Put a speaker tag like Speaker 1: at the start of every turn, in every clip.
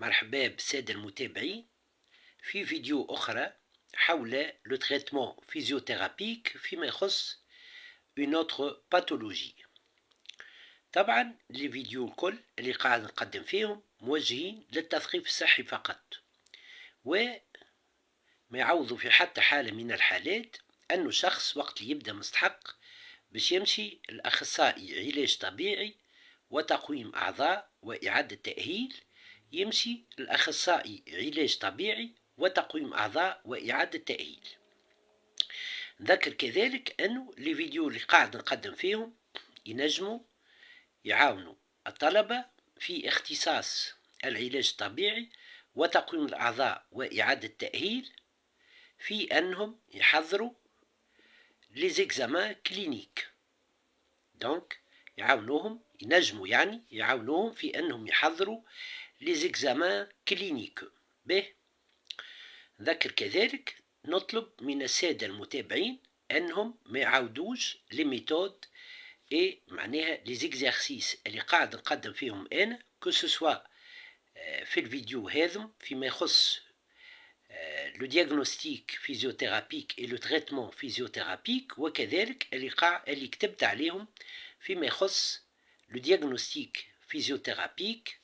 Speaker 1: مرحبا بالسادة المتابعين في فيديو أخرى حول لو تريتمون فيزيوثيرابيك فيما يخص une autre pathologie. طبعا الفيديو الكل اللي قاعد نقدم فيهم موجهين للتثقيف الصحي فقط، وما يعوضوا في حتى حالة من الحالات أنه شخص وقت اللي يبدأ مستحق باش يمشي الأخصائي علاج طبيعي وتقويم أعضاء وإعادة تأهيل، يمشي الأخصائي علاج طبيعي وتقويم أعضاء وإعادة تأهيل. نذكر كذلك أنه لي فيديو اللي قاعد نقدم فيهم ينجموا يعاونوا الطلبة في اختصاص العلاج الطبيعي وتقويم الأعضاء وإعادة التأهيل في أنهم يحضروا لي زيكزامان كلينيك. دونك يعاونوهم، ينجموا يعني يعاونوهم في أنهم يحضروا لي زيكزامان كلينيك. به نذكر كذلك نطلب من السادة المتابعين أنهم ما يعاودوش لي ميثود معناها لي زيكزارسيس اللي قاعد نقدم فيهم أنا كو سوسوا في الفيديو هذم فيما يخص لو دياغنوستيك فيزيوثيرابيك اي لو تريتمون فيزيوثيرابيك، وكذلك اللي كتبت عليهم فيما يخص لو دياغنوستيك فيزيوثيرابيك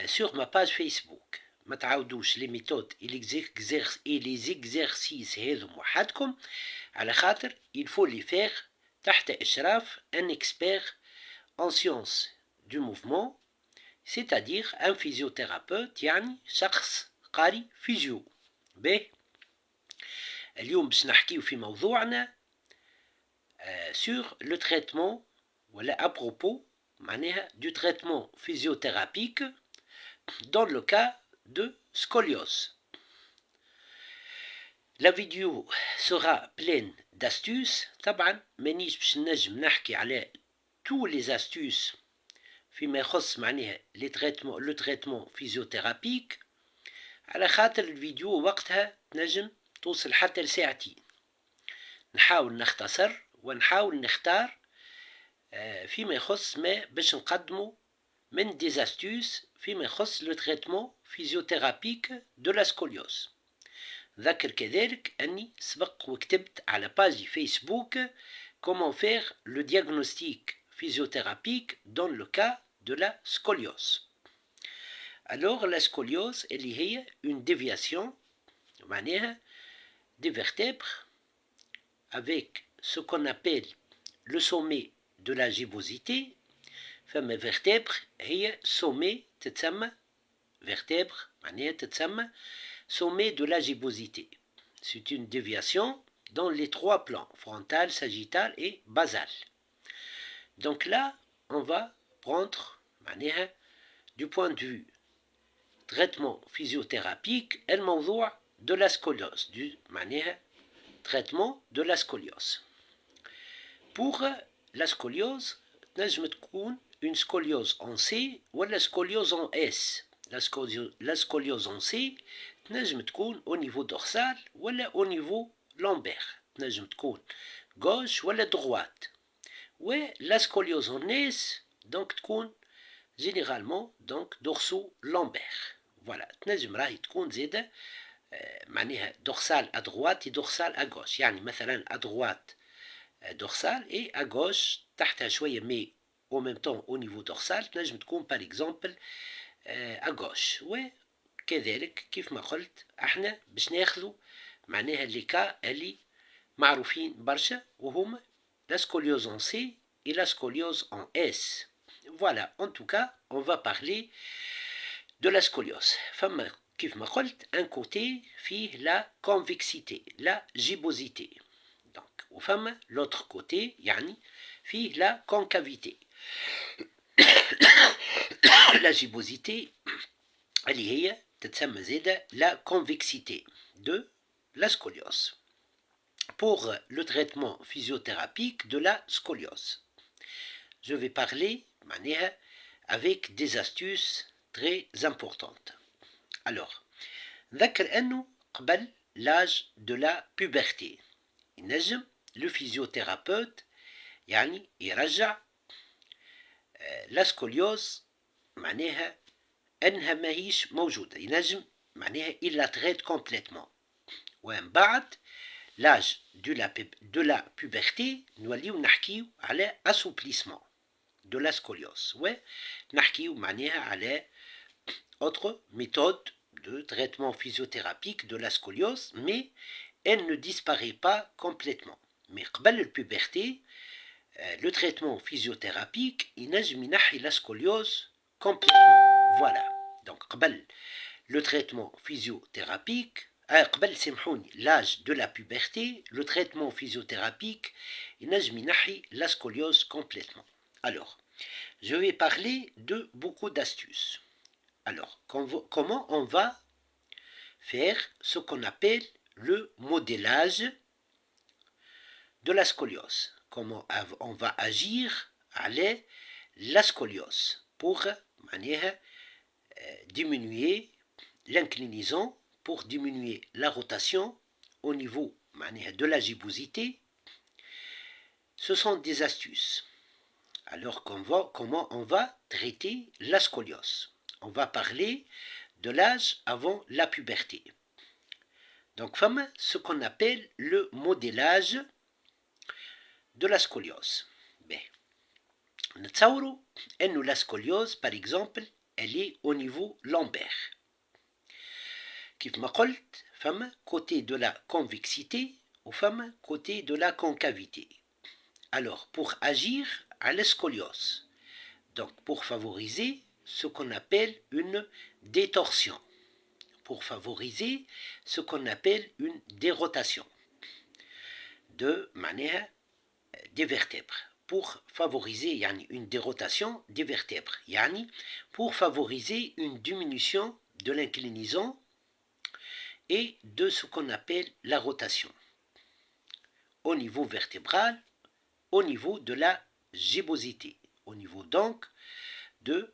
Speaker 1: sur ma page Facebook. ما تعاودوش لي ميثود اي لي زيكزارسيس هذم وحدكم، على خاطر il faut les faire تحت إشراف un expert en sciences du mouvement، c'est-à-dire un physiothérapeute، يعني شخص قاري فيزيو. به اليوم باش نحكيو في موضوعنا sur le traitement ولا à propos معناها du traitement physiothérapique dans le cas de scoliose. La vidéo sera pleine d'astuces. طبعا مانيش باش نجم نحكي على tous les astuces فيما يخص معناها لو تريتمون فيزيوثيرابيك، على خاطر الفيديو وقتها تنجم توصل حتى لساعتين. نحاول نختصر ونحاول نختار فيما يخص ما باش نقدمه من دي astuces فيما يخص لو تريتمون فيزيوثيرابيك دو لا سكوليوز. ذكر كذلك أني سبق وكتبت على باجي فيسبوك comment faire le diagnostic physiothérapique dans le cas de la scoliose. Alors la scoliose اللي هي une déviation معناها des vertèbres avec ce qu'on appelle le sommet de la gibbosité. فما vertèbre هي sommet تتسمى vertèbre معناها تتسمى sommet de la gibbosité. C'est une déviation dans les trois plans, frontal, sagittal et basal. Donc là, on va prendre du point de vue traitement physiothérapique الموضوع de la scoliose, du traitement de la scoliose. Pour la scoliose, نجم تكون une scoliose en C ou la scoliose en S. La scoliose en C تنجم تكون au niveau dorsal ولا au niveau lombaire، تنجم تكون gauche ولا droite. و la scoliose en S donc تكون généralement donc dorso-lombaire. Voilà، تنجم راهي تكون زيادة معناها dorsal à droite et dorsal à gauche، يعني مثلا à droite dorsal et à gauche تحتها شوية mais en même temps au niveau dorsal تنجم تكون par exemple à gauche. وكذلك كيف ما قلت احنا باش ناخذوا معناها لي كا اللي معروفين برشا وهما la scoliose en C et la scoliose en S. Voilà, en tout cas on va parler de la scoliose. فما كيف ما قلت un côté فيه la convexité la gibbosité، donc وفما l'autre côté يعني فيه la concavité. la gibbosité اللي هي تتسمى زيادة la convexité de la scoliose. Pour le traitement physiothérapique de la scoliose, je vais parler avec des astuces très importantes. Alors, ذكر أنه قبل l'âge de la puberté ينجم le physiothérapeute يعني يرجع la scoliose معناها أنها ماهيش موجودة، ينجم معناها il la traite complètement. ومن بعد l'âge de la puberté نوليو نحكيو على assouplissement de la scoliose. ونحكيو معناها على autre méthode de traitement physiothérapique de la scoliose, mais elle ne disparaît pas complètement. Mais قبل la puberté, le traitement physiothérapique ينجم ينحي la scoliose complètement. Voilà. Donc قبل le traitement physiothérapique, قبل سامحوني l'âge de la puberté, le traitement physiothérapique ينجم ينحي la scoliose complètement. Alors, je vais parler de beaucoup d'astuces. Alors, comment on va faire ce qu'on appelle le modélage de la scoliose? Comment on va agir à la scoliose pour diminuer l'inclinaison, pour diminuer la rotation au niveau de la gibbosité. Ce sont des astuces. Alors, comment on va traiter la scoliose? On va parler de l'âge avant la puberté. Donc, femme, ce qu'on appelle le modélage de la scoliose. La scoliose, par exemple, elle est au niveau lombaire. Comme je l'ai dit, femme, côté de la convexité ou femme, côté de la concavité. Alors, pour agir à la scoliose, donc pour favoriser ce qu'on appelle une détorsion, pour favoriser ce qu'on appelle une dérotation de manière des vertèbres, pour favoriser une dérotation des vertèbres, pour favoriser une diminution de l'inclinaison et de ce qu'on appelle la rotation au niveau vertébral, au niveau de la gibbosité, au niveau donc de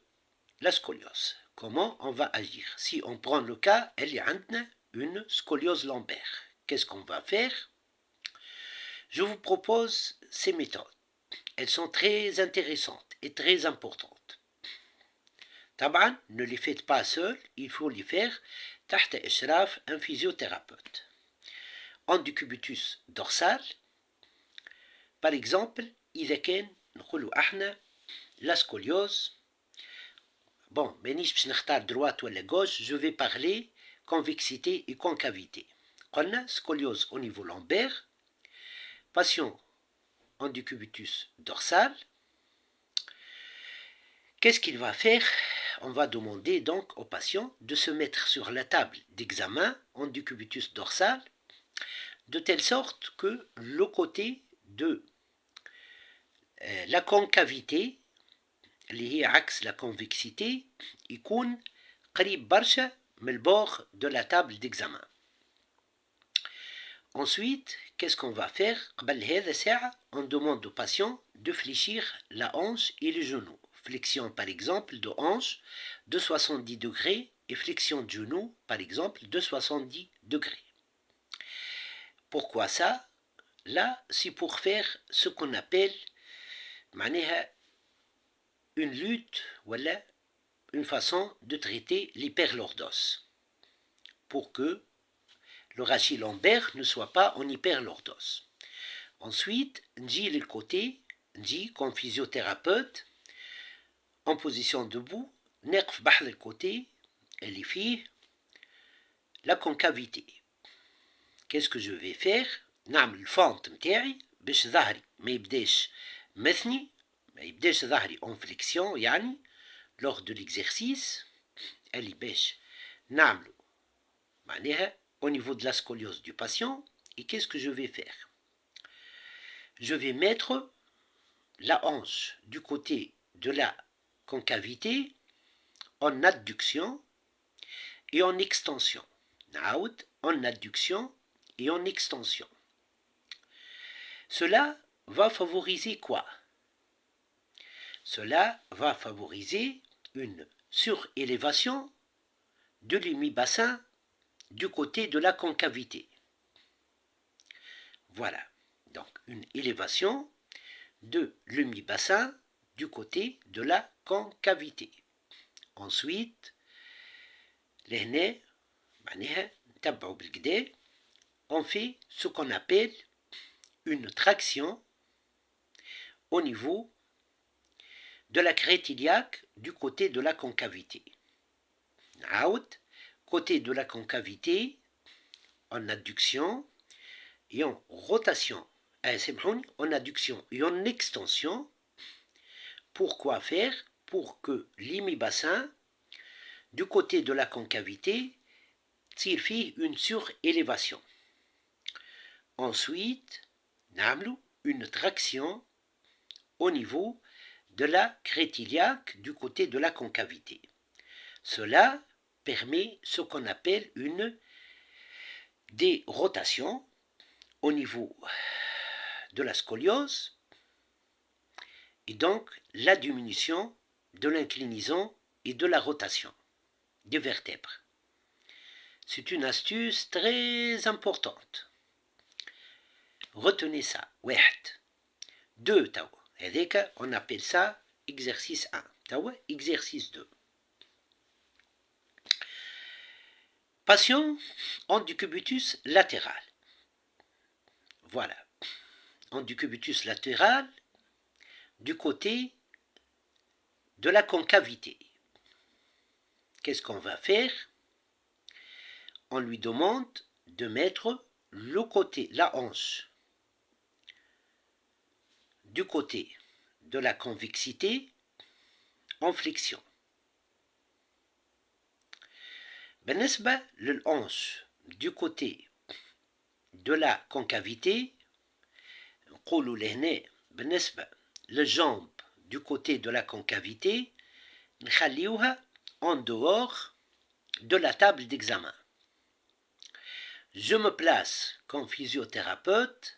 Speaker 1: la scoliose. Comment on va agir? Si on prend le cas, elle y a une scoliose lombaire. Qu'est-ce qu'on va faire? Je vous propose ces méthodes. Elles sont très intéressantes et très importantes. Taban, ne les faites pas seuls, il faut les faire تحت إشراف un physiothérapeute. En décubitus dorsal, par exemple, إذا كان نقولوا احنا la scoliose. Bon, مانيش باش نختار droite ولا gauche, je vais parler convexité et concavité. قلنا scoliose au niveau lombaire, patient en décubitus dorsal. Qu'est-ce qu'il va faire? On va demander donc au patient de se mettre sur la table d'examen en décubitus dorsal, de telle sorte que le côté de la concavité اللي هي عكس la convexité يكون قريب برشا من البord de la table d'examen. Ensuite, qu'est-ce qu'on va faire? قبل هذا ساعة, on demande au patient de fléchir la hanche et le genou. Flexion par exemple de hanche de 70 degrés et flexion de genou par exemple de 70 degrés. Pourquoi ça? Là, c'est pour faire ce qu'on appelle une lutte ou une façon de traiter l'hyperlordose pour que le rachis lombaire ne soit pas en hyperlordose. Ensuite, nji le côté, nji comme physiothérapeute, en position debout, نقف بحذ الكوتي اللي فيه la concavité. Qu'est-ce que je vais faire? نعمل الفونت متاعي باش ظهري ما يبداش مثني, ما يبداش ظهري en flexion lors de l'exercice اللي باش نعمله معناها au niveau de la scoliose du patient. Et qu'est-ce que je vais faire? Je vais mettre la hanche du côté de la concavité en adduction et en extension. En adduction et en extension. Cela va favoriser quoi? Cela va favoriser une surélévation de l'hémibassin du côté de la concavité. Voilà, donc une élévation de l'hémibassin du côté de la concavité. Ensuite, لهنا معناها نتبعوا بالكدا. On fait ce qu'on appelle une traction au niveau de la crête iliaque du côté de la concavité. Côté de la concavité en adduction et en rotation. En adduction et en extension. Pourquoi faire? Pour que l'hémibassin du côté de la concavité tire fille une surélévation. Ensuite, une traction au niveau de la crête iliaque du côté de la concavité. Cela permet ce qu'on appelle une dérotation au niveau de la scoliose et donc la diminution de l'inclinaison et de la rotation des vertèbres. C'est une astuce très importante. Retenez ça. 1. 2 on appelle ça exercice 1. Exercice 2. Patient en décubitus latéral. Voilà. En décubitus latéral du côté de la concavité. Qu'est-ce qu'on va faire? On lui demande de mettre le côté, la hanche, du côté de la convexité en flexion. بالنسبة للhanche du côté de la concavité نقولوا لهنا بالنسبة للجambe du côté de la concavité نخليوها en dehors de la table d'examen. Je me place comme physiothérapeute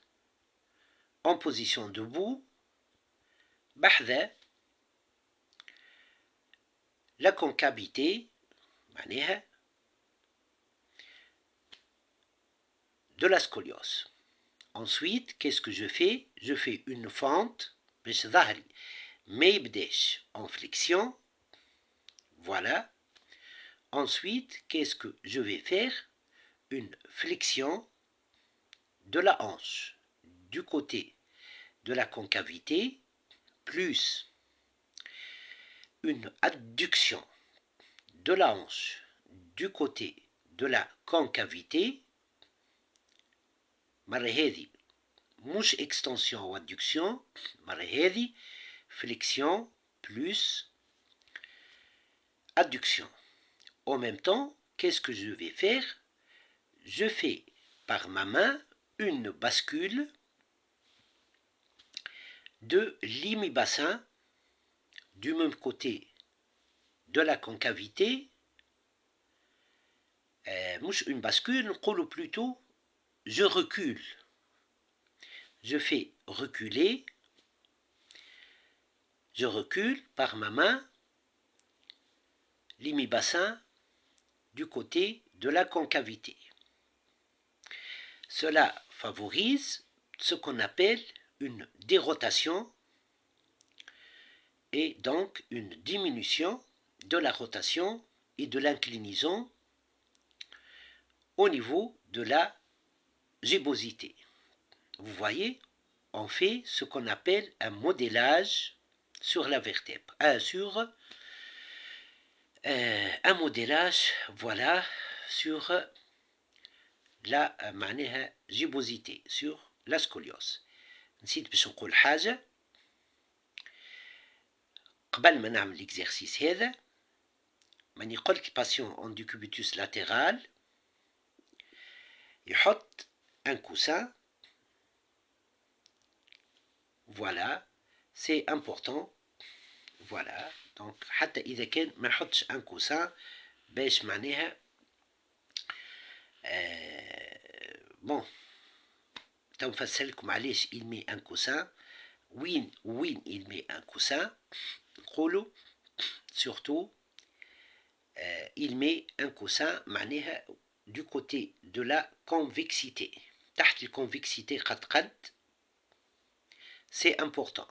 Speaker 1: en position debout بحذا la concavité معناها de la scoliose. Ensuite, qu'est-ce que je fais? Je fais une fente باش ظهري ما يبداش en flexion. Voilà. Ensuite, qu'est-ce que je vais faire? Une flexion de la hanche du côté de la concavité plus une adduction de la hanche du côté de la concavité. مرة هذه مش extension ou adduction. مرة هذه flexion plus adduction. En même temps, qu'est-ce que je vais faire? Je fais par ma main une bascule de l'hémibassin du même côté de la concavité. مش une bascule, نقول plutôt je recule. Je fais reculer. Je recule par ma main l'hémibassin du côté de la concavité. Cela favorise ce qu'on appelle une dérotation et donc une diminution de la rotation et de l'inclinaison au niveau de la gébosité. Vous voyez, on fait ce qu'on appelle un modélage sur la vertèbre. Un modélage, voilà, sur la معناها gébosité, sur la scoliose. نسيت باش نقول حاجة قبل ما نعمل l'exercice هذا. ماني قلت الباسيون en décubitus latéral يحط un coussin. Voilà, c'est important. Voilà, donc حتى إذا كان ما نحطش un coussin باش معناها bon تنفسر لكم علاش il met un coussin. وين il met un coussin نقولوا surtout il met un coussin معناها du côté de la convexité. تحت الconvexité قد c'est important.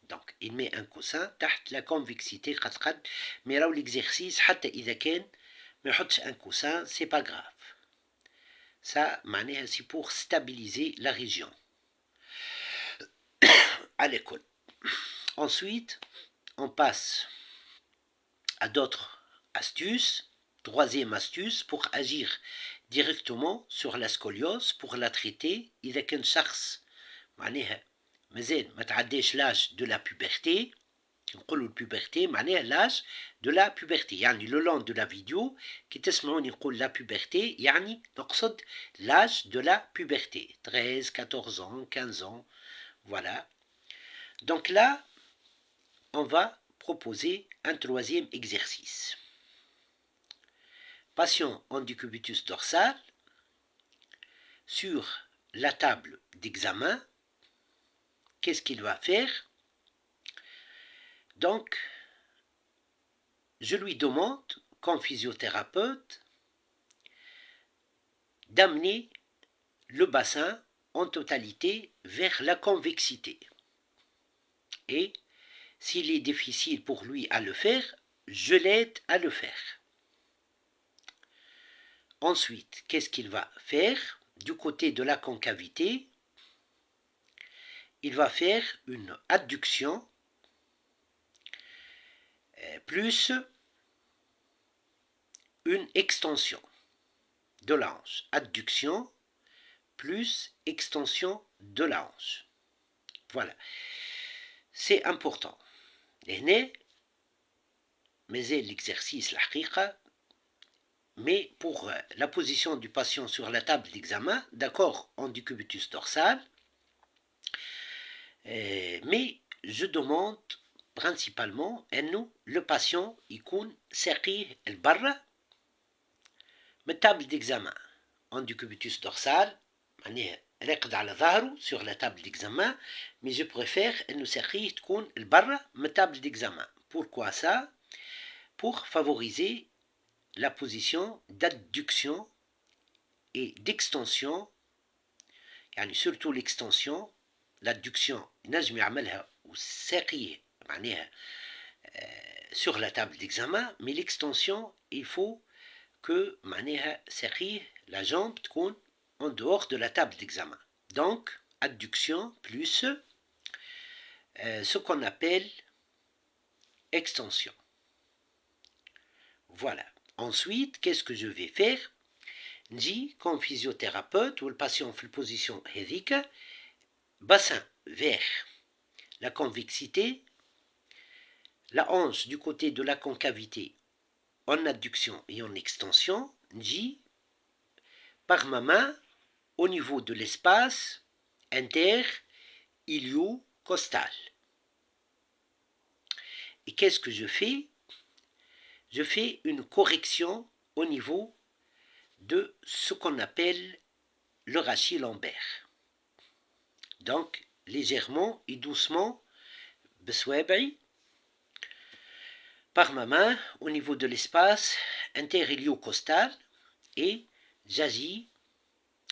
Speaker 1: Donc il met un coussin تحت la convexité قد mais راهو l'exercice حتى إذا كان ما يحطش un coussin, c'est pas grave. Ça, معناها c'est pour stabiliser la région. À l'école. Ensuite, on passe à d'autres astuces. Troisième astuce, pour agir directement sur la scoliose, pour la traiter. إذا كان شخص معناها مازال ما تعداش l'âge de la puberté. نقولوا البوبرتي معناها l'âge de la puberté. يعني le long de la vidéo كي تسمعوني نقول la puberté يعني نقصد l'âge de la puberté. 13, 14 ans, 15 ans. Voilà. Donc là, on va proposer un troisième exercice. Patient en décubitus dorsal sur la table d'examen. Qu'est-ce qu'il va faire? Donc, je lui demande, comme physiothérapeute, d'amener le bassin en totalité vers la convexité. Et s'il est difficile pour lui à le faire, je l'aide à le faire. Ensuite, qu'est-ce qu'il va faire? Du côté de la concavité, il va faire une adduction plus une extension de la hanche. Adduction plus extension de la hanche. Voilà. C'est important. هنا مازال l'exercice الحقيقة. Mais pour la position du patient sur la table d'examen, d'accord, en décubitus dorsal, mais je demande principalement انه le patient يكون ساقيه لبرا من table d'examen. En décubitus dorsal معناها راقد على ظهره sur la table d'examen, mais je préfère انه ساقيه تكون لبرا من table d'examen. Pourquoi ça? Pour favoriser la position d'adduction et d'extension, يعني surtout l'extension. L'adduction نجم يعملها وساقيه معناها sur la table d'examen, mais l'extension il faut que معناها ساقيه la jambe تكون en dehors de la table d'examen. Donc adduction plus ce qu'on appelle extension. Voilà. Ensuite, qu'est-ce que je vais faire? نجي comme physiothérapeute ou le patient في البوزيشن هذيك, bassin vers la convexité, la hanche du côté de la concavité en adduction et en extension. نجي par ma main au niveau de l'espace inter-ilio-costal. Et qu'est-ce que je fais? Je fais une correction au niveau de ce qu'on appelle le rachis lombaire. Donc, légèrement et doucement, بصوابعي, par ma main au niveau de l'espace inter-ilio-costal, et j'agis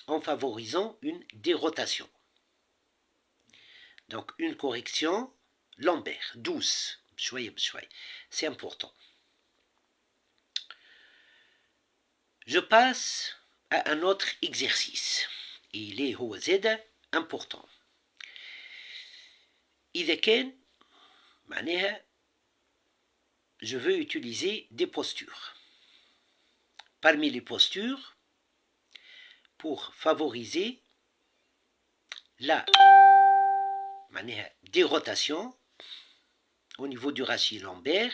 Speaker 1: en favorisant une dérotation. Donc, une correction lombaire, douce, بشوية بشوية. C'est important. Je passe à un autre exercice. Il est هو زاد important. إذا كان معناها je veux utiliser des postures. Parmi les postures, pour favoriser la dérotation au niveau du rachis lombaire,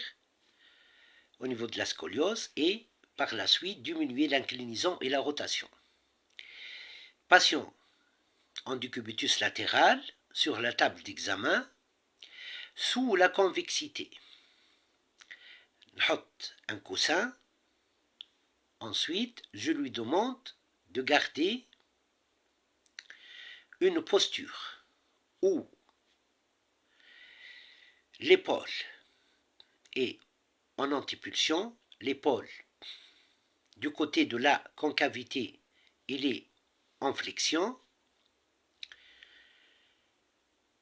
Speaker 1: au niveau de la scoliose, et par la suite diminuer l'inclinaison et la rotation. Patient en décubitus latéral sur la table d'examen sous la convexité. نحط un coussin. Ensuite, je lui demande de garder une posture où l'épaule est en antipulsion, l'épaule du côté de la concavité, il est en flexion,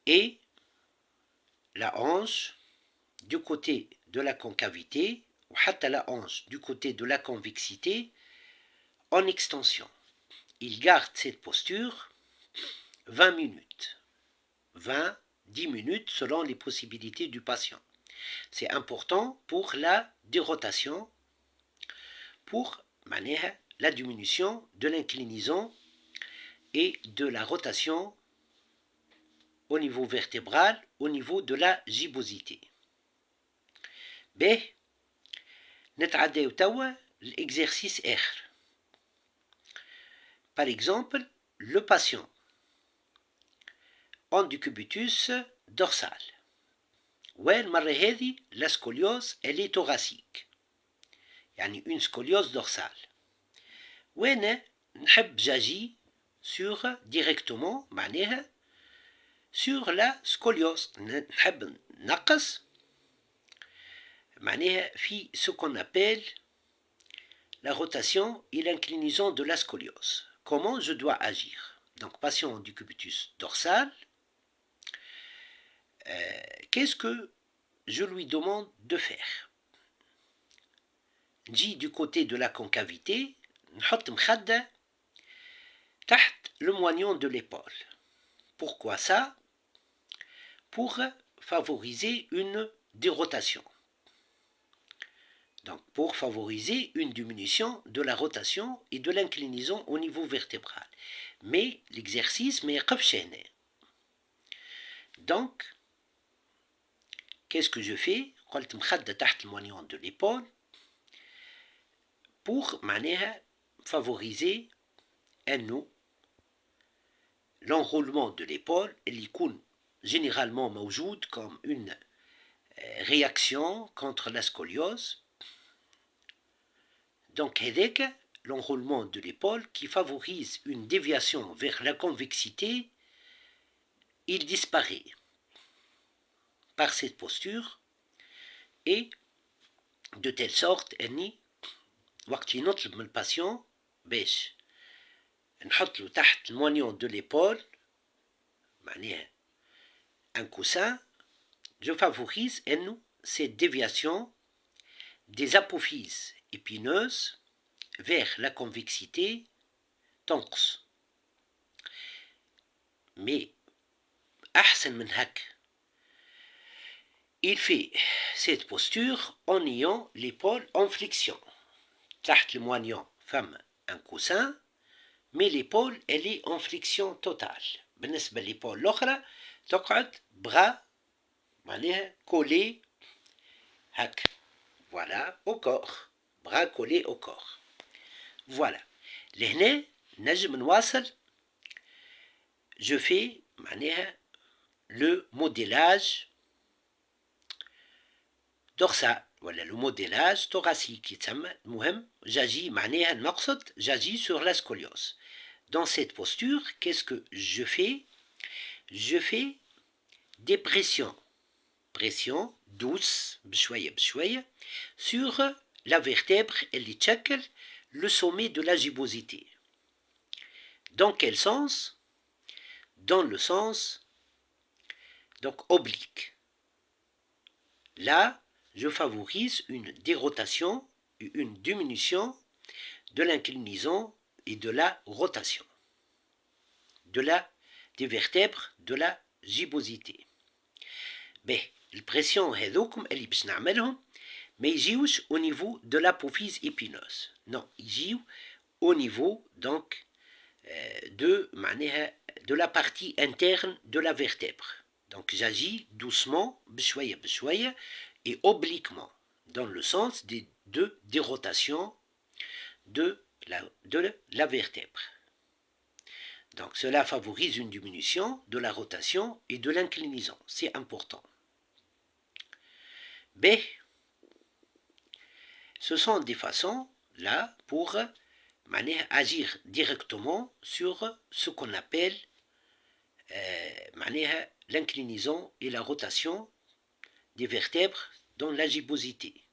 Speaker 1: et la hanche du côté de la concavité وحتى la hanche du côté de la convexité en extension. Il garde cette posture 20 minutes. 20, 10 minutes selon les possibilités du patient. C'est important pour la dérotation, pour la diminution de l'inclinaison et de la rotation au niveau vertébral, au niveau de la gibosité. باهي نتعداو توا l'exercice آخر. Par exemple, le patient en décubitus dorsal. والمرة هذه la scoliose elle est thoracique. يعني une scoliose dorsale. وانا نحب جاجي sur directement معناها sur la scoliose. نحب نقص معناها في ce qu'on appelle la rotation et l'inclinaison de la scoliose. Comment je dois agir? Donc patient en décubitus dorsal, qu'est-ce que je lui demande de faire? نجي du côté de la concavité, نحط مخدة تحت le moignon de l'épaule. Pourquoi ça? Pour favoriser une dérotation. Donc pour favoriser une diminution de la rotation et de l'inclinaison au niveau vertébral. Mais l'exercice ما يقفش هنا. Donc qu'est-ce que je fais? قلت مخدة تحت le moignon de l'épaule pour معناها favoriser l'enroulement de l'épaule اللي يكون généralement موجود comme une réaction contre la scoliose. Donc هذاك l'enroulement de l'épaule qui favorise une déviation vers la convexité, il disparaît par cette posture et de telle sorte أني وقت اللي نطلب من الباسيون باش نحط له تحت الموانيون de l'épaule معناها un coussin, je favorise cette déviation des apophyses épineuses vers la convexité تنقص. Mais أحسن من هك. Il fait cette posture en ayant l'épaule en flexion. تحت le moignon femme un coussin, mais l'épaule elle est en flexion totale. بالنسبة l'épaule الأخرى تقعد bras معناها collé هك. Voilà au corps. Bras collés au corps. Voilà. لهنا نجم نواصل. Je fais معناها le modélage dorsal ولا le modélage thoracique يتسمى. المهم j'agis معناها المقصد j'agis sur la scoliose. Dans cette posture, qu'est-ce que je fais? Je fais des pressions. Pression douce بشوية بشوية sur la vertèbre اللي تشكل le sommet de la gibosité. Dans quel sens? Dans le sens donc oblique. Là, je favorise une dérotation et une diminution de l'inclinaison et de la rotation des vertèbres de la gibosité. Ben, البريسيون هذوكم اللي باش نعملهم ما يجيوش au niveau de l'apophyse épineuse. Non, يجيو au niveau donc de la partie interne de la vertèbre. Donc j'agis doucement, بشوية بشوية et obliquement dans le sens des rotations de la vertèbre. Donc cela favorise une diminution de la rotation et de l'inclinaison. C'est important. B. Ce sont des façons là pour agir directement sur ce qu'on appelle l'inclinaison et la rotation des vertèbres dans la gibosité.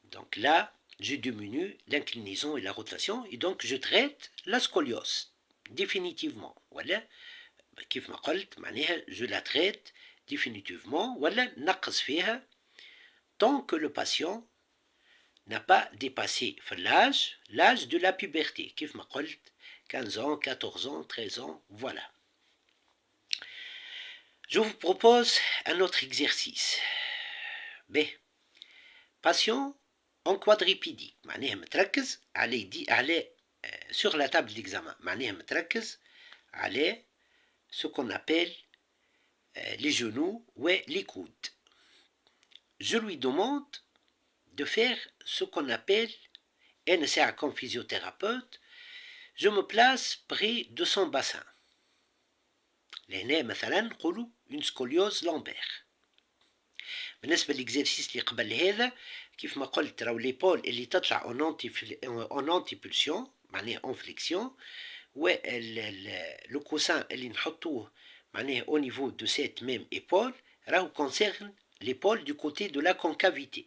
Speaker 1: Donc là, je diminue l'inclinaison et la rotation et donc je traite la scoliose définitivement. Voilà, كيف ما قلت je la traite définitivement ولا نقص فيها tant que le patient n'a pas dépassé l'âge de la puberté. كيف ما قلت 15 ans, 14 ans, 13 ans, voilà. Je vous propose un autre exercice. B. Patient en quadripédie. معناها متركز على sur la table d'examen. معناها متركز على ce qu'on appelle les genoux ou les coudes. Je lui demande de faire ce qu'on appelle, et c'est comme physiothérapeute, je me place près de son bassin. لهنا مثلا نقولوا une scoliose lombaire. بالنسبة للإكزرسيس اللي قبل هذا كيف ما قلت راهو ليبول اللي تطلع اون انتي بولسيون معناها اون فليكسيون و لو كوسان اللي نحطوه معناها au niveau de cette même épaule راهو concerne l'épaule du côté de la concavité.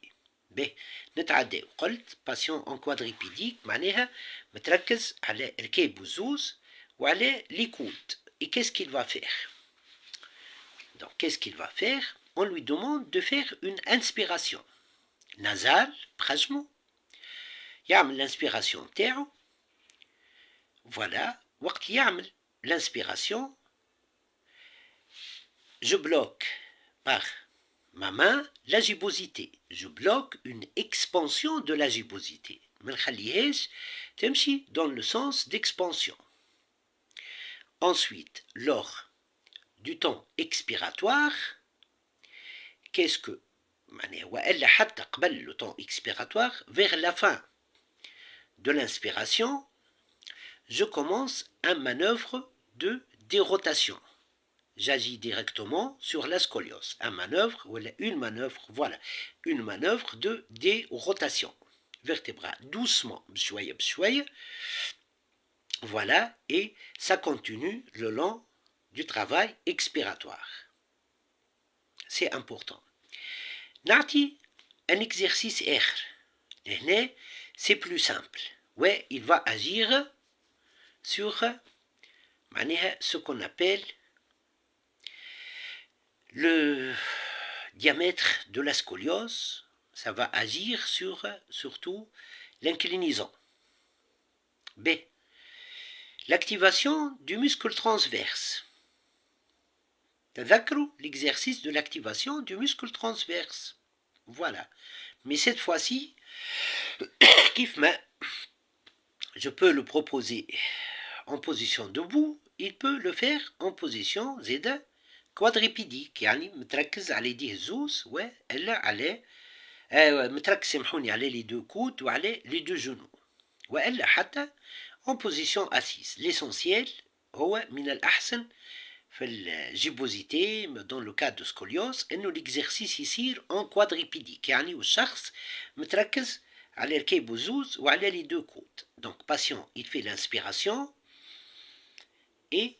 Speaker 1: باهي نتعدى قلت باسيون اون كوادريبيديك معناها متركز على ركاب والزوز وعلى لي كود. Et qu'est-ce qu'il va faire? Donc qu'est-ce qu'il va faire? On lui demande de faire une inspiration nasale بحجمه يعمل l'inspiration تاعو. Voilà, وقت يعمل l'inspiration je bloque par ma main la gibbosité. Je bloque une expansion de la gibbosité. ما نخليهاش تمشي dans le sens d'expansion. Ensuite, lors du temps expiratoire, qu'est-ce que وإلا حتى قبل le temps expiratoire, vers la fin de l'inspiration, je commence une manœuvre de dérotation. J'agis directement sur la scoliose. Une manœuvre de dérotation. Vertébrale, doucement, bshouaya, bshouaya. Voilà, et ça continue le long du travail expiratoire. C'est important. Nati, un exercice R. C'est plus simple. Ouais, il va agir sur ce qu'on appelle le diamètre de la scoliose. Ça va agir sur surtout l'inclinaison. B. L'activation du muscle transverse. تذكروا l'exercice de l'activation du muscle transverse. Voilà. Mais cette fois-ci, je peux le proposer en position debout, il peut le faire en position زيادة quadripédique. يعني متركز على يديه الزوز وإلا على متركز سامحوني على les deux coudes وعلى les deux genoux. وإلا حتى en position assise. L'essentiel هو من الأحسن في الجيبوزيتي dans le cas de scoliose إنه l'exercice يصير en quadripédique. يعني والشخص متركز على ركاب الزوز وعلى les deux coudes. Donc patient, il fait l'inspiration et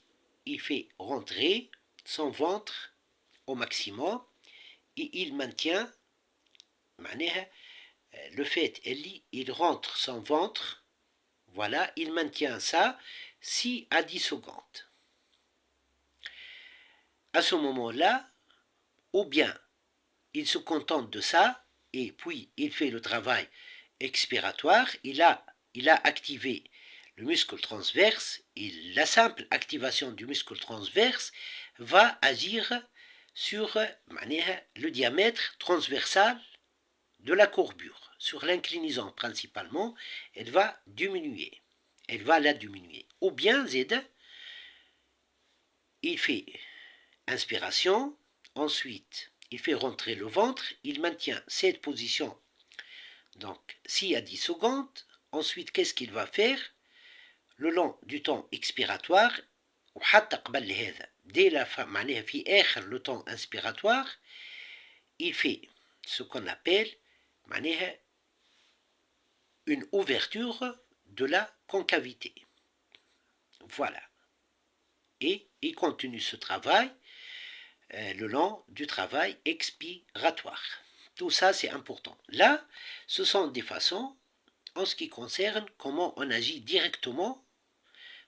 Speaker 1: il fait rentrer son ventre au maximum et il maintient le fait il rentre son ventre. Voilà, il maintient ça 6 à 10 secondes. À ce moment-là, ou bien il se contente de ça et puis il fait le travail expiratoire, il a activé le muscle transverse et la simple activation du muscle transverse va agir sur le diamètre transversal de la courbure. Sur l'inclinaison principalement, elle va diminuer. Elle va la diminuer. Ou bien Z, il fait inspiration, ensuite il fait rentrer le ventre, il maintient cette position donc 6 à 10 secondes. Ensuite, qu'est-ce qu'il va faire? Le long du temps expiratoire, dès la fin, le temps inspiratoire, il fait ce qu'on appelle une ouverture de la concavité. Voilà. Et il continue ce travail le long du travail expiratoire. Tout ça, c'est important. Là, ce sont des façons en ce qui concerne comment on agit directement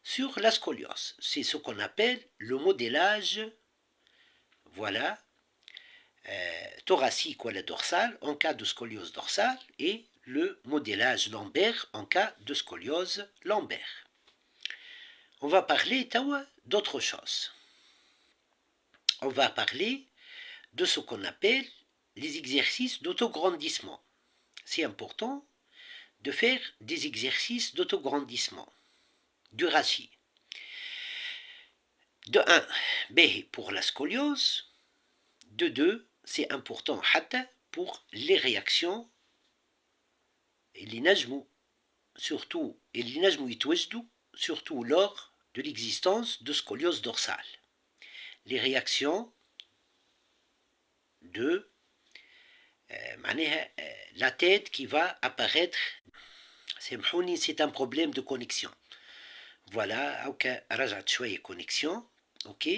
Speaker 1: sur la scoliose. C'est ce qu'on appelle le modélage, voilà, thoracique ou la dorsale en cas de scoliose dorsale et le modélage lombaire en cas de scoliose lombaire. On va parler d'autre chose. On va parler de ce qu'on appelle les exercices d'autograndissement. C'est important de faire des exercices d'autograndissement du rachis. De 1, B pour la scoliose. De 2, c'est important pour les réactions surtout lors de l'existence de scoliose dorsale. Les réactions de la tête qui va apparaître. C'est un problème de connexion. Voilà, ok, رجعت شوية connexion, ok,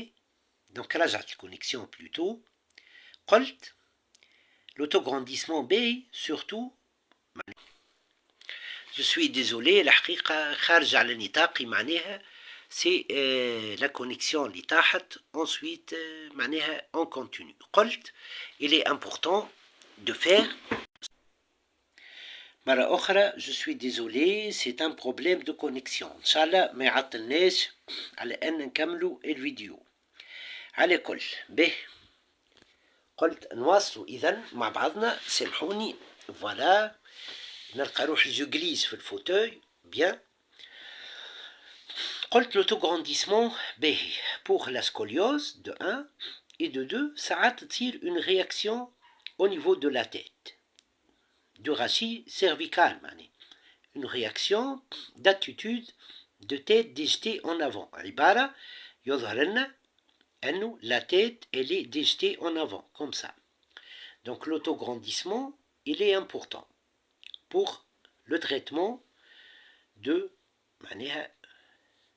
Speaker 1: donc رجعت connexion plutôt. قلت l'autograndissement B surtout. Je suis désolé, الحقيقة خارج على نطاقي معناها c'est la connexion اللي تحت. Ensuite معناها on continue. قلت il est important de faire. مرة أخرى je suis désolé, c'est un problème de connexion. إن شاء الله ما يعطلناش على أن نكملوا الفيديو. على كل به قلت نواصلوا إذن مع بعضنا. سامحوني. فوالا نلقى روحي جو glisse في الفوتوي. bien. قلت l'autograndissement باهي pour la scoliose de 1 et de 2 ساعات تصير une réaction au niveau de la tête du rachis cervical, une réaction d'attitude de tête déjetée en avant. عبارة يظهر لنا أنه la tête elle est déjetée en avant comme ça. Donc l'autograndissement il est important pour le traitement de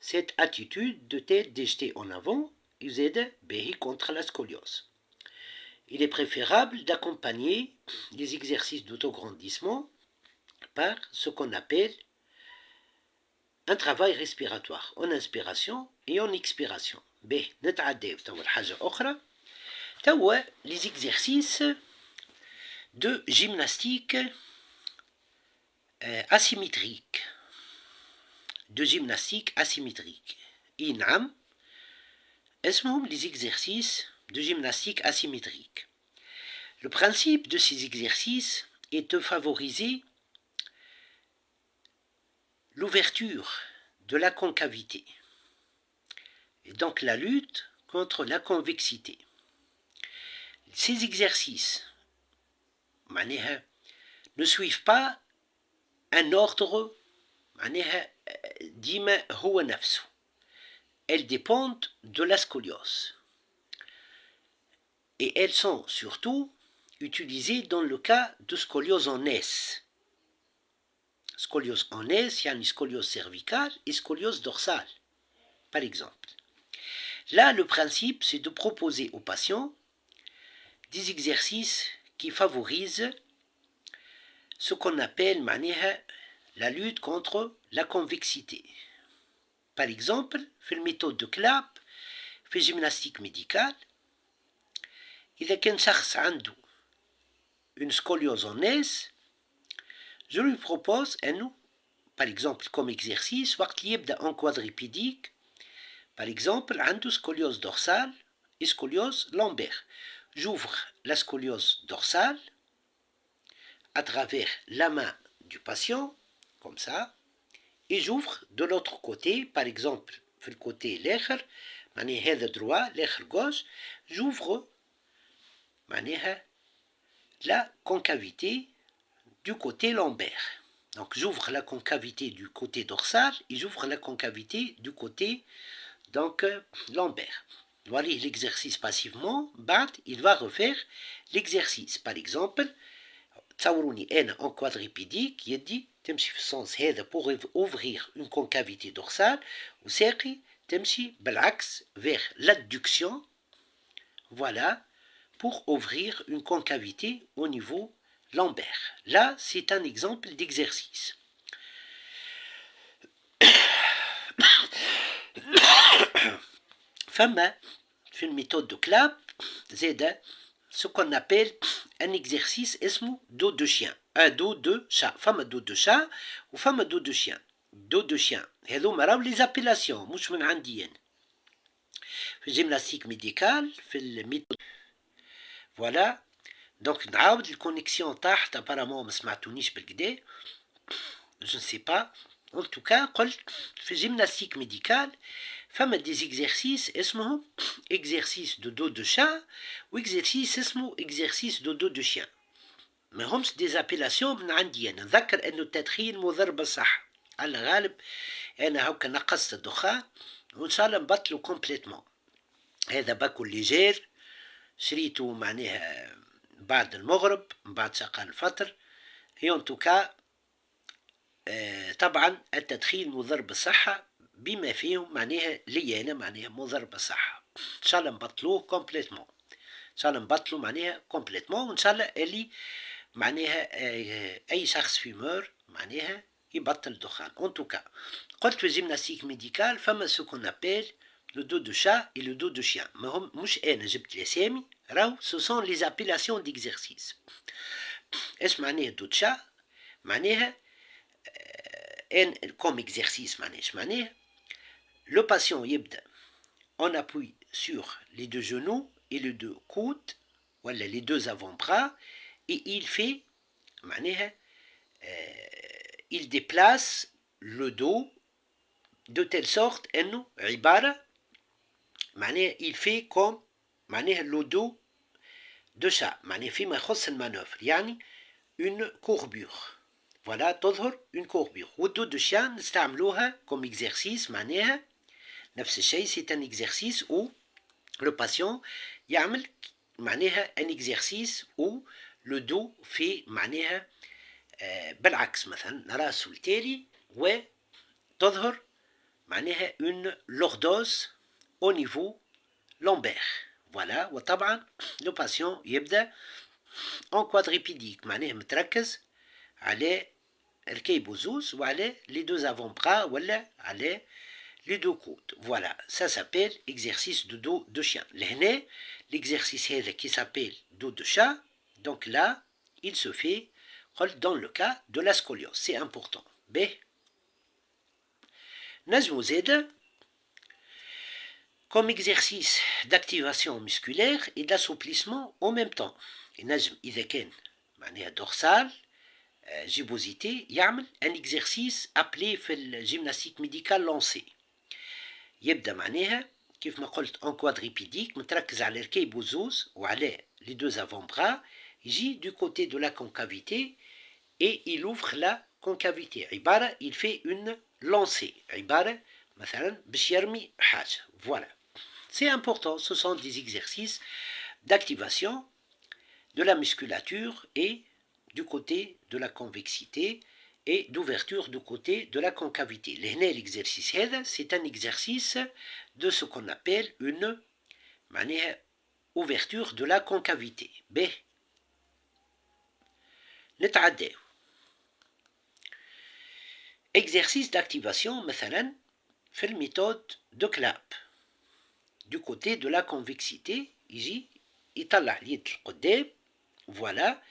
Speaker 1: cette attitude de tête déjetée en avant. يزيد به contre la scoliose. Il est préférable d'accompagner les exercices d'autograndissement par ce qu'on appelle un travail respiratoire en inspiration et en expiration. نتعداو توا حاجة أخرى. توا les exercices de gymnastique asymétrique. De gymnastique asymétrique. نعم اسمهم les exercices de gymnastique asymétrique. Le principe de ces exercices est de favoriser l'ouverture de la concavité et donc la lutte contre la convexité. Ces exercices ne suivent pas un ordre ديما هو نفسه. Elles dépendent de la scoliose. Et elles sont surtout utilisées dans le cas de scoliose en S. Scoliose en S, il y a une scoliose cervicale et scoliose dorsale, par exemple. Là, le principe, c'est de proposer aux patients des exercices qui favorisent ce qu'on appelle la lutte contre la convexité. Par exemple, في الميثode de Clapp, في gymnastique médicale, إذا كان شخص عنده une scoliose en S, je lui propose par exemple comme exercice وقت اللي يبدأ en quadripédique, par exemple عنده scoliose dorsale et scoliose lombaire. J'ouvre la scoliose dorsale à travers la main du patient, comme ça, et j'ouvre de l'autre côté, par exemple في الكوتي الآخر هذا droit الآخر gauche, j'ouvre la concavité du côté lombaire. Donc j'ouvre la concavité du côté dorsal et j'ouvre la concavité du côté lombaire. Voilà l'exercice passivement. Il va refaire l'exercice. Par exemple, تصوروني أنا en quadripédique يدي تمشي في السنس هذا pour ouvrir une concavité dorsale وساقي تمشي بالعكس vers l'adduction. Voilà, pour ouvrir une concavité au niveau lombaire. Là, c'est un exemple d'exercice. فما في الميثode de Clapp زاد ce qu'on appelle un exercice اسمه dos de chien. un dos de chat. Femme dos de chat ou femme dos de chien. Dos de chien. هذوما راهو les appellations مش من عندي أنا. في الجيمناستيك ميديكال في الميثود. فوالا دونك نعاود الكونيكسيون تحت ابارامون ما سمعتونيش بالكدا. جو نسي با. ان توكا قلت في الجيمناستيك ميديكال فما دي زيكزيرسيس اسمهم اكزيرسيس دو دو دو شا واكزيرسيس اسمه اكزيرسيس دو دو دو شيان. ما همش دي زابيلاسيون من عندي انا. نذكر انه التدخين مضر بالصحة على الغالب. انا هكا نقصت الدخان وان شاء الله نبطلو كومبليتمون. هذا باكو ليجير شريته معناها بعد المغرب من بعد شقال الفطر. ان توكا طبعا التدخين مضر بالصحة بما فيهم معناها لي انا معناها مضر بالصحة. ان شاء الله نبطلوه كومبليتمون. ان شاء الله نبطلو معناها كومبليتمون وان شاء الله اللي معناها اي شخص فيمور معناها يبطل الدخان. ان توكا قلت في الجيمناستيك ميديكال فما سو كون ابيل لو دو دو شا اي لو دو دو شيان. ما هم مش انا جبت الاسامي راهو سو سون لي زابيلاسيون ديكزيرسيس. ايش معناها دو شا؟ معناها ان كوم اكزيرسيس معناها ايش معناها؟ لو باسيون يبدا on appuie sur les deux genoux et les deux coudes ولا les deux avant-bras et il fait معناها il déplace le dos de telle sorte انه عبارة معناها il fait comme معناها le dos de chat معناها فيما يخص المانوفر يعني une courbure. فوالا تظهر une courbure. والدو دو شيان نستعملوها comme exercice معناها نفس الشيء. c'est un exercice où le patient يعمل معناها un exercice où le dos fait معناها بالعكس مثلا راسه التالي وتظهر معناها une lordose au niveau lombaire. فوالا وطبعا لو باسيون يبدا en quadripédique معناها متركز على الكيبوزوس وعلى les deux avant-bras ولا على les deux coudes. Voilà, ça s'appelle exercice de dos de chien. لهنا l'exercice هذا qui s'appelle dos de chat. Donc là, il se fait dans le cas de la scoliose. C'est important. B. نجمو زادا comme exercice d'activation musculaire et d'assouplissement en même temps. نجم إذا كان معناها dorsal جيبوزيتي يعمل un exercice appelé في الجيمناستيك ميديكال lancé. يبدا معناها كيف ما قلت en quadripédique متركز على الكيبوزوس وعلى les deux avant-bras. يجي du côté de la concavité et il ouvre la concavité. عبارة il fait une lancée. عبارة مثلا باش يرمي حاجة. Voilà. C'est important. Ce sont des exercices d'activation de la musculature et du côté de la convexité et d'ouverture du côté de la concavité. L'exercice c'est un exercice de ce qu'on appelle une ouverture de la concavité. B. نتعداو. Exercice d'activation مثلا في الميثode de Clap. Du côté de la convexité يجي يطلع اليد القدام. Voilà.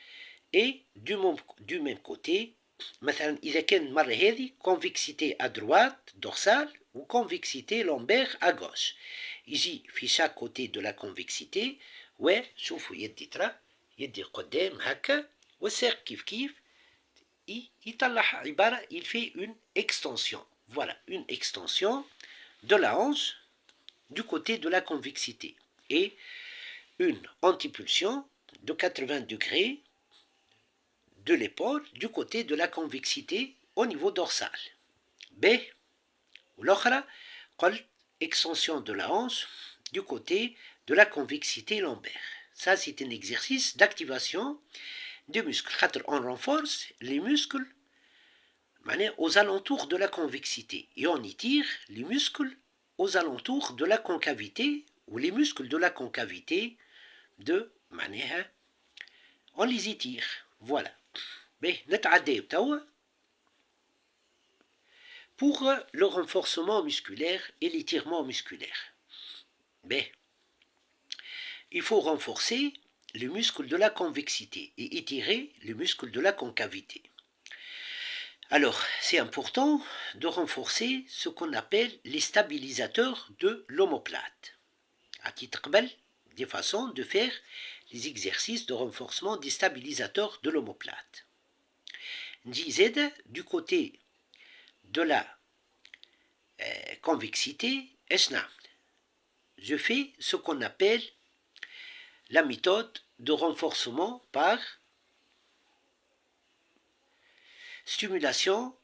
Speaker 1: Et du même côté مثلا إذا كان المرة هذه convexité à droite dorsale ou convexité lombaire à gauche. يجي في chaque côté de la convexité وشوفوا يدي ترى يدي قدام هكا والساق كيف كيف يطلع عبارة il fait une extension. Voilà, une extension de la hanche du côté de la convexité et une antipulsion de 80 degrés de l'épaule du côté de la convexité au niveau dorsal. B. والأخرى قلت extension de la hanche du côté de la convexité lombaire. Ça c'est un exercice d'activation des muscles. On renforce les muscles aux alentours de la convexité et on étire les muscles aux alentours de la concavité ou les muscles de la concavité de معناها on les étire. Voilà. Mais نتعداو توا pour le renforcement musculaire et l'étirement musculaire. Mais il faut renforcer le muscle de la convexité et étirer le muscle de la concavité. Alors, c'est important de renforcer ce qu'on appelle les stabilisateurs de l'omoplate. À titre قبل, des façons de faire les exercices de renforcement des stabilisateurs de l'omoplate. نجي زاد du côté de la convexité, je fais ce qu'on appelle la méthode de renforcement par stimulation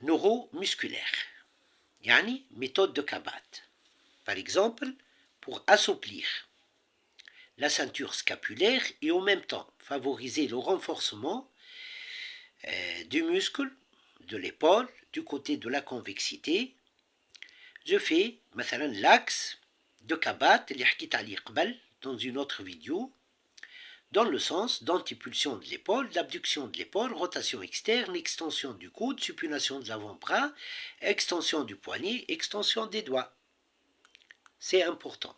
Speaker 1: neuromusculaire, yani méthode de Kabat. Par exemple, pour assouplir la ceinture scapulaire et en même temps favoriser le renforcement du muscle de l'épaule du côté de la convexité, je fais l'axe de Kabat dans une autre vidéo, dans le sens d'antipulsion de l'épaule, d'abduction de l'épaule, rotation externe, extension du coude, supination de l'avant-bras, extension du poignet, extension des doigts. C'est important.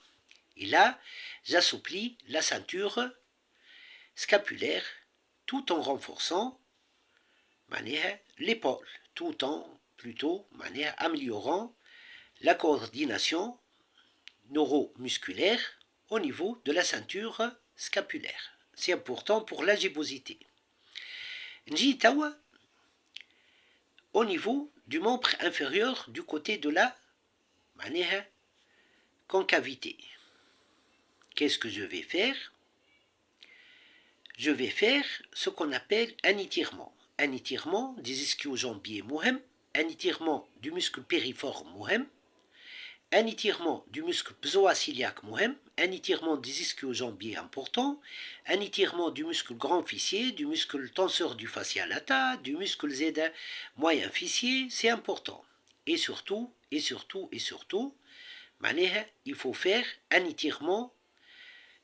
Speaker 1: Et là, j'assouplis la ceinture scapulaire tout en renforçant l'épaule, tout en plutôt améliorant la coordination neuromusculaire au niveau de la ceinture scapulaire. C'est important pour la gébosité. Nji tawa au niveau du membre inférieur du côté de la concavité. Qu'est-ce que je vais faire? Je vais faire ce qu'on appelle un étirement. Un étirement des ischio-jambiers mohem, un étirement du muscle périforme mohem, un étirement du muscle psoas-iliaque mohem, un étirement des ischio-jambiers important, un étirement du muscle grand fessier, du muscle tenseur du fascia lata, du muscle Z moyen fessier, c'est important. Et surtout, il faut faire un étirement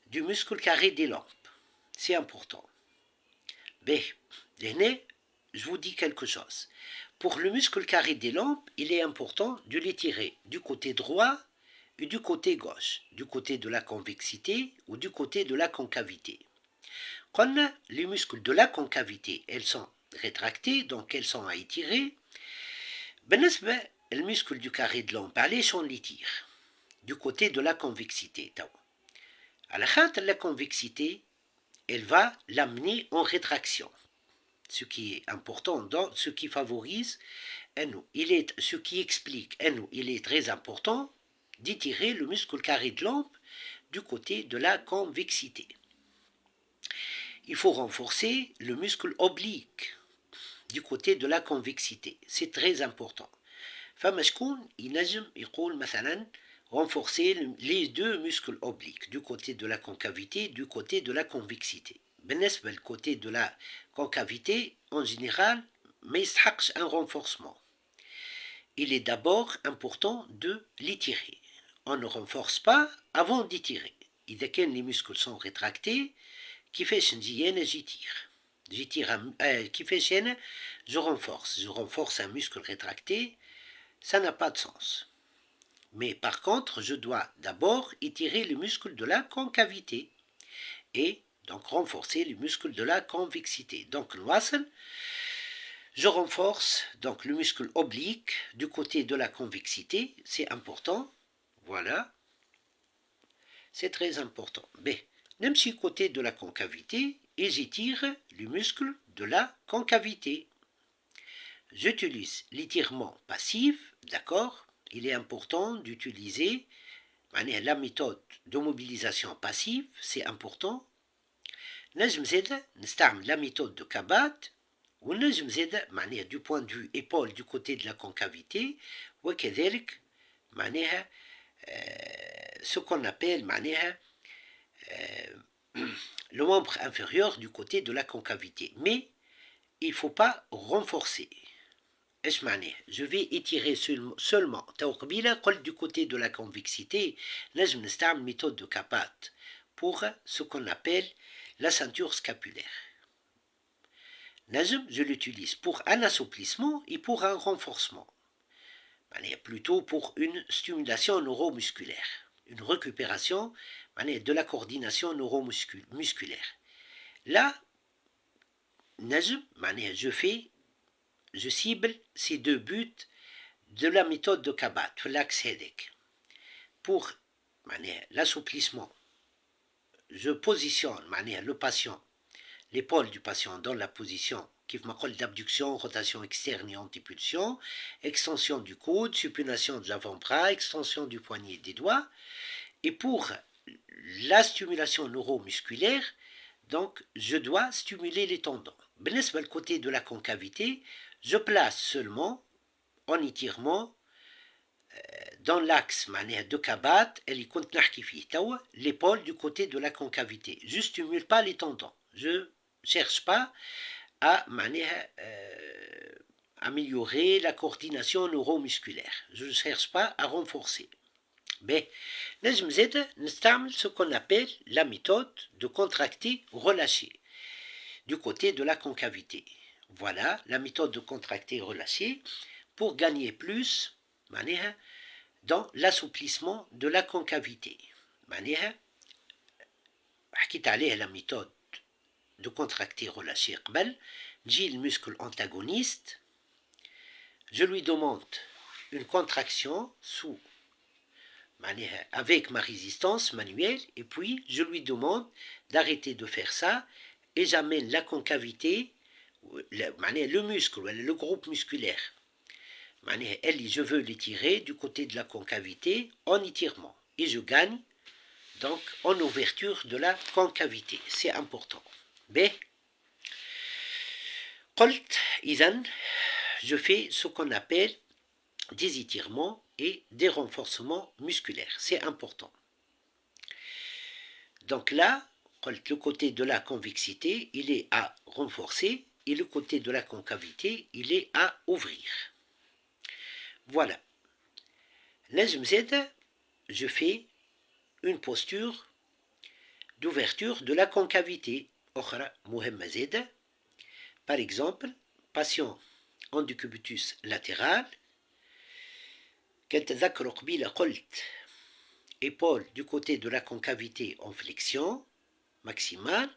Speaker 1: du muscle carré des lampes. C'est important. Mais, je vous dis quelque chose. Pour le muscle carré des lampes, il est important de l'étirer du côté droit et du côté gauche, du côté de la convexité ou du côté de la concavité. Quand les muscles de la concavité, elles sont rétractés, donc elles sont à étirer, le muscle du carré de lampe, on l'étire du côté de la convexité. À la convexité, elle va l'amener en rétraction. Ce qui est important, dans ce qui favorise, ce qui explique, il est très important d'étirer le muscle carré de lampe du côté de la convexité. Il faut renforcer le muscle oblique du côté de la convexité. C'est très important. فما شكون ينجم يقول مثلا renforcer les deux muscles obliques du côté de la concavité, du côté de la convexité. بالنسبة le côté de la concavité, en général, ما يستحقش un renforcement. Il est d'abord important de l'étirer. On ne renforce pas avant d'étirer. إذا كان les muscles sont rétractés, كيفاش نجي أنا كيفاش أنا je renforce un muscle rétracté, ça n'a pas de sens. Mais par contre, je dois d'abord étirer le muscle de la concavité et donc renforcer les muscles de la convexité. Donc je renforce donc le muscle oblique du côté de la convexité, c'est important. Voilà, c'est très important. B. Même si côté de la concavité, et j'étire le muscle de la concavité. J'utilise l'étirement passif, d'accord? Il est important d'utiliser la méthode de mobilisation passive, c'est important. نجم زاده نستعمل la méthode de Kabat ونجم زاده du point de vue épaule du côté de la concavité وكذلك ce qu'on appelle le membre inférieur du côté de la concavité. Mais il ne faut pas renforcer. Je vais étirer seulement du côté de la convexité. Là, je me méthode de Kabat pour ce qu'on appelle la ceinture scapulaire. Je l'utilise pour un assouplissement et pour un renforcement. Plutôt pour une stimulation neuromusculaire. une récupération de la coordination neuromusculaire. Là, je cible ces deux buts de la méthode de Kabat, l'axe Hedek. Pour l'assouplissement, je positionne le patient, l'épaule du patient dans la position qui m'appelle d'abduction, rotation externe et antipulsion, extension du coude, supination de l'avant-bras, extension du poignet et des doigts. Et pour la stimulation neuromusculaire, donc je dois stimuler les tendons. Le côté de la concavité, je place seulement en étirement dans l'axe de Kabat, l'épaule du côté de la concavité. Je ne stimule pas les tendons. Je ne cherche pas à améliorer la coordination neuromusculaire. Je ne cherche pas à renforcer. Mais nous utilisons ce qu'on appelle la méthode de contracter relâcher du côté de la concavité. Voilà la méthode de contracter relâcher pour gagner plus dans l'assouplissement de la concavité. حكيت عليها la méthode de contracter relâcher قبل. نجي le muscle antagoniste, je lui demande une contraction avec ma résistance manuelle, et puis je lui demande d'arrêter de faire ça, et j'amène la concavité, le muscle, le groupe musculaire, je veux l'étirer du côté de la concavité en étirement, et je gagne donc en ouverture de la concavité. C'est important. B. Je fais ce qu'on appelle des étirements et des renforcements musculaires. C'est important. Donc là, le côté de la convexité, il est à renforcer, et le côté de la concavité, il est à ouvrir. Voilà. Là, je fais une posture d'ouverture de la concavité. Par exemple, patient en décubitus latéral, épaule du côté de la concavité en flexion maximale,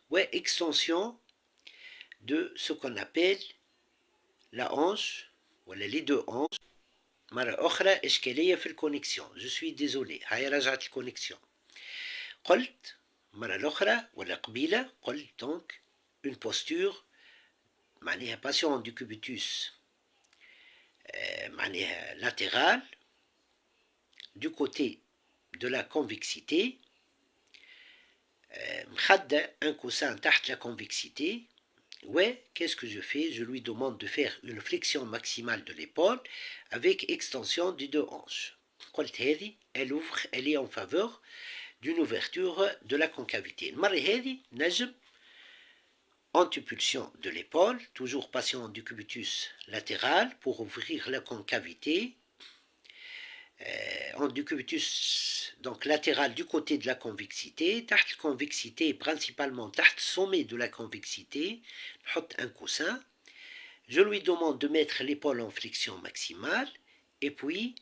Speaker 1: ou extension de ce qu'on appelle la hanche, ou les deux hanches. مرة أخرى إشكالية في الكونكسيون. Je suis désolé. هاي رجعت الكونكسيون. قلت مرة الأخرى ولا قبيلة قلت donc une posture معناها patient du cubitus معناها latéral du côté de la convexité, مخدة un coussin تحت la convexité. Ouais, qu'est-ce que je fais? Je lui demande de faire une flexion maximale de l'épaule avec extension des deux hanches. Elle ouvre, elle est en faveur d'une ouverture de la concavité. Antipulsion de l'épaule, toujours patient du cubitus latéral pour ouvrir la concavité. En décubitus donc latéral du côté de la convexité, تحت la convexité, principalement تحت le sommet de la convexité, نحط un coussin, je lui demande de mettre l'épaule en flexion maximale et puis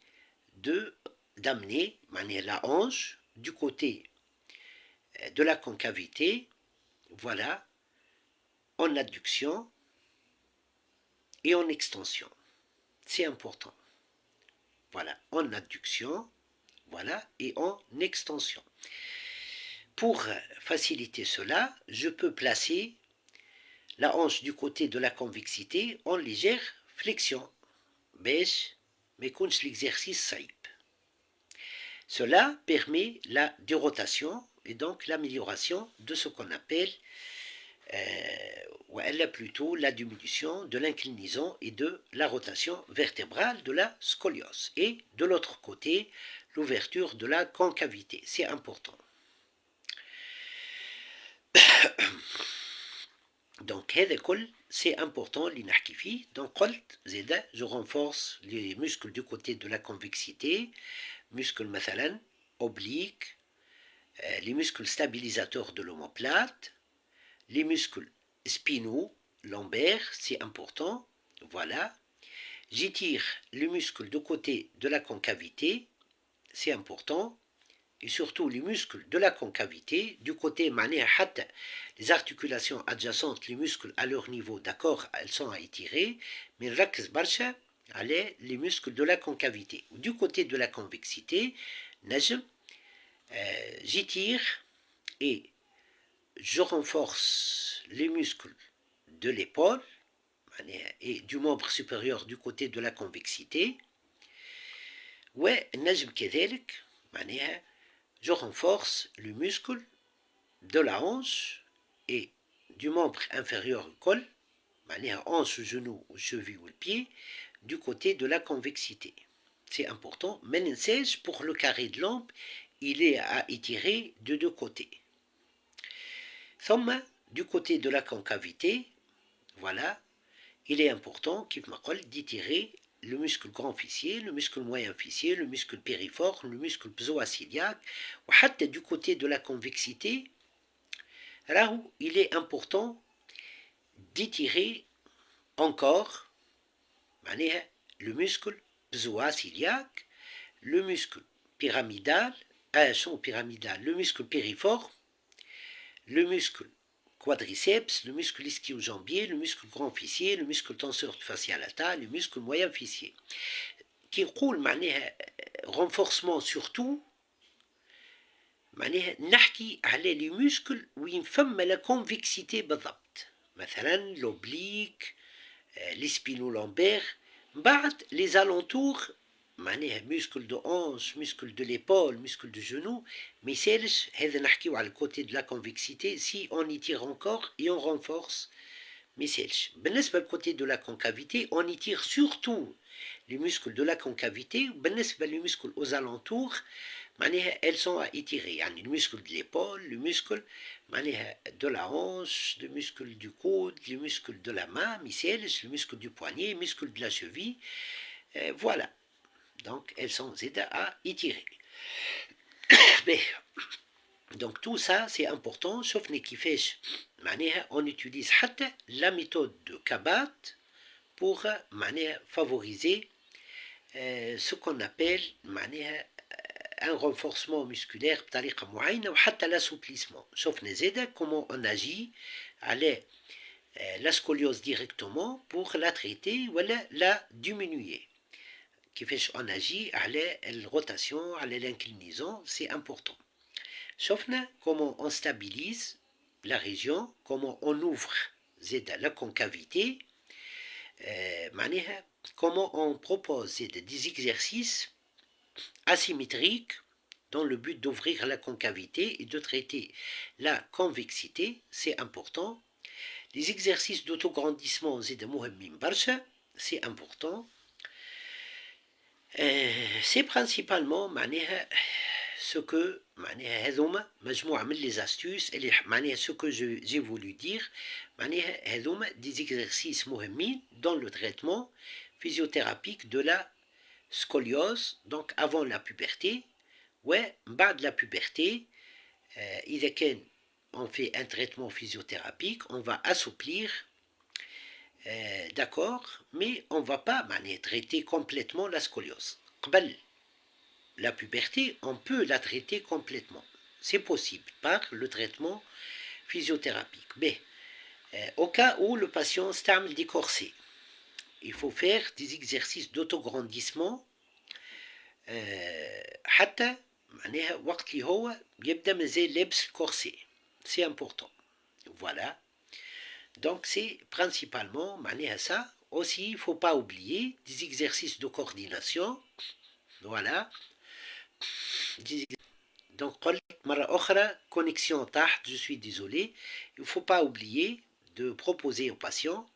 Speaker 1: d'amener la hanche du côté de la concavité, voilà, en adduction et en extension. C'est important. Voilà, en adduction, voilà, et en extension. Pour faciliter cela, je peux placer la hanche du côté de la convexité en légère flexion. باش ما يكونش l'exercice صعيب. Cela permet la dérotation et donc l'amélioration de ce qu'on appelle ou elle a plutôt la diminution de l'inclinaison et de la rotation vertébrale de la scoliose. Et de l'autre côté, l'ouverture de la concavité. C'est important. Donc, c'est important, donc, je renforce les muscles du côté de la convexité, muscles مثلا, obliques, les muscles stabilisateurs de l'omoplate, les muscles spinaux, lombaires, c'est important, voilà. J'étire le muscle de côté de la concavité, c'est important, et surtout les muscles de la concavité, du côté les articulations adjacentes, les muscles à leur niveau, d'accord, elles sont à étirer, mais les muscles de la concavité. Du côté de la convexité, j'étire et je renforce les muscles de l'épaule et du membre supérieur du côté de la convexité. ونجم كذلك je renforce le muscle de la hanche et du membre inférieur au col, hanche, genou, cheville ou le pied, du côté de la convexité. C'est important. Mais pour le carré de lampe, il est à étirer de deux côtés. Thumma, du côté de la concavité, voilà, il est important d'étirer le muscle grand fessier, le muscle moyen fessier, le muscle périforme, le muscle psoasiliaque, ou du côté de la convexité, là où il est important d'étirer encore le muscle psoasiliaque, le muscle pyramidal, le muscle périforme, le muscle quadriceps, le muscle ischio-jambier, le muscle grand fessier, le muscle tenseur facial lata, le muscle moyen fessier. Qui roule renforcement surtout نحكي على les muscles وين فما la convexité بالضبط. مثلا l'oblique, les spino-lombaires, بعد les alentours muscle de hanche, muscle de l'épaule, muscle de genou, mais c'est هذا نحكيو على le côté de la convexité si on y tire encore et on renforce. Mais c'est بالنسبة côté de la concavité, on y tire surtout les muscles de la concavité, بالنسبة les muscles aux alentours, elles sont à étirer. Le muscle de l'épaule, le muscle de la hanche, le muscle du coude, le muscle de la main, le muscle du poignet, le muscle de la cheville. Voilà. Donc, elles sont à étirer. Donc, tout ça, c'est important, sauf qui fait, on utilise la méthode de Kabat pour favoriser ce qu'on appelle un renforcement musculaire بطريقة معينة وحتى l'assouplissement. شوفنا زيادة comment on agit على la scoliose directement pour la traiter ou la diminuer. كيفاش on agit على الروtation على l'inclinaison, c'est important. شوفنا comment on stabilise la région, comment on ouvre زيادة la concavité, comment on propose des exercices asymétriques dans le but d'ouvrir la concavité et de traiter la convexité, c'est important. Les exercices d'autograndissement c'est important. C'est principalement ce que les astuces ce que j'ai voulu dire des exercices dans le traitement physiothérapique de la scoliose, donc avant la puberté, بعد la puberté, on fait un traitement physiothérapique, on va assouplir, d'accord, mais on ne va pas traiter complètement la scoliose. La puberté, on peut la traiter complètement. C'est possible par le traitement physiothérapique. Mais au cas où le patient stamle des corsets, il faut faire des exercices d'autograndissement حتى وقت اللي هو يبدأ مازال لابس الكورسي. C'est important. Voilà. Donc c'est principalement ça. Aussi, il ne faut pas oublier des exercices de coordination. Voilà. Donc, connexion تحت, je suis désolé. Il ne faut pas oublier de proposer aux patients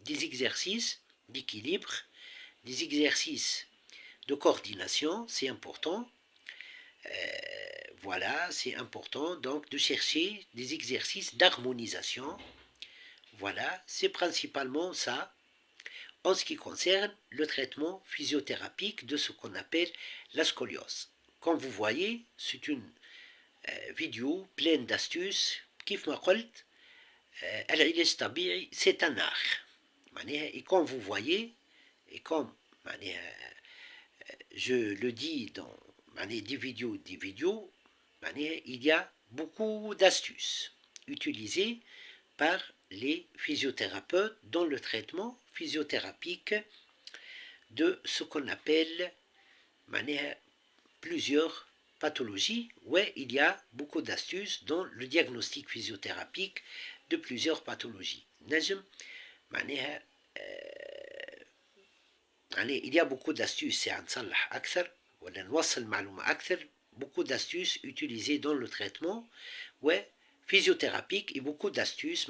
Speaker 1: des exercices d'équilibre, des exercices de coordination, c'est important. Voilà, c'est important donc de chercher des exercices d'harmonisation. Voilà, c'est principalement ça en ce qui concerne le traitement physiothérapique de ce qu'on appelle la scoliose. Comme vous voyez, c'est une vidéo pleine d'astuces. كيف ما قلت العلاج الطبيعي c'est un art. Et comme vous voyez, et comme je le dis dans des vidéos, il y a beaucoup d'astuces utilisées par les physiothérapeutes dans le traitement physiothérapique de ce qu'on appelle plusieurs pathologies. Ouais, il y a beaucoup d'astuces dans le diagnostic physiothérapique de plusieurs pathologies. il y a beaucoup d'astuces, beaucoup d'astuces utilisées dans le traitement physiothérapique et beaucoup d'astuces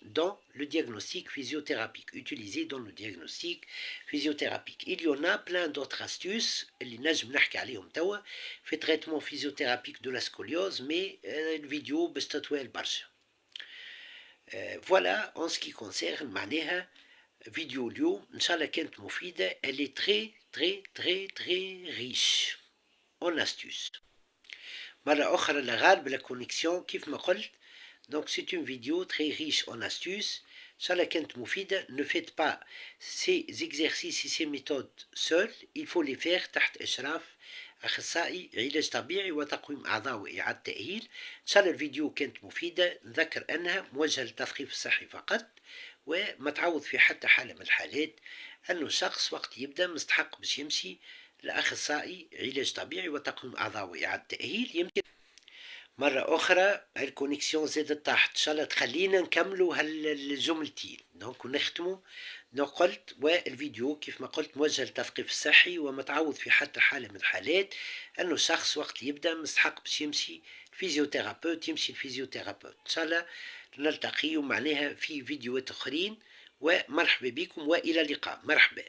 Speaker 1: dans le diagnostic physiothérapique, utilisées dans le diagnostic physiothérapique. Il y en a plein d'autres astuces اللي نجم نحكي عليهم توا في traitement physiothérapique de la scoliose, mais الفيديو باش تطويل برشا. Voilà en ce qui concerne معناها فيديو اليوم ان شاء الله كانت مفيدة. Elle est très très très très riche en astuces. مرة أخرى لغالب la connexion كيف ما قلت. Donc c'est une vidéo très riche en astuces. إن شاء الله كانت مفيدة. Ne faites pas ces exercices et ces méthodes seuls. Il faut les faire تحت إشراف أخصائي علاج طبيعي وتقويم أعضاء وإعادة تأهيل. إن شاء الله الفيديو كانت مفيدة. نذكر أنها موجهة للتثقيف الصحي فقط، وما تعوض في حتى حالة من الحالات أنه الشخص وقت يبدأ مستحق باش يمشي لأخصائي علاج طبيعي وتقويم أعضاء وإعادة تأهيل. يمكن مرة أخرى الكونيكسيون زادت طاحت. إن شاء الله تخلينا نكملوا هالجملتين دونك ونختموا. قلت والفيديو كيف ما قلت موجه للتثقيف الصحي وما تعوض في حتى حالة من الحالات أنه الشخص وقت يبدأ مستحق باش يمشي الفيزيوثيرابيوت إن شاء الله نلتقي معناها في فيديوهات أخرين. ومرحبا بكم وإلى اللقاء. مرحبا.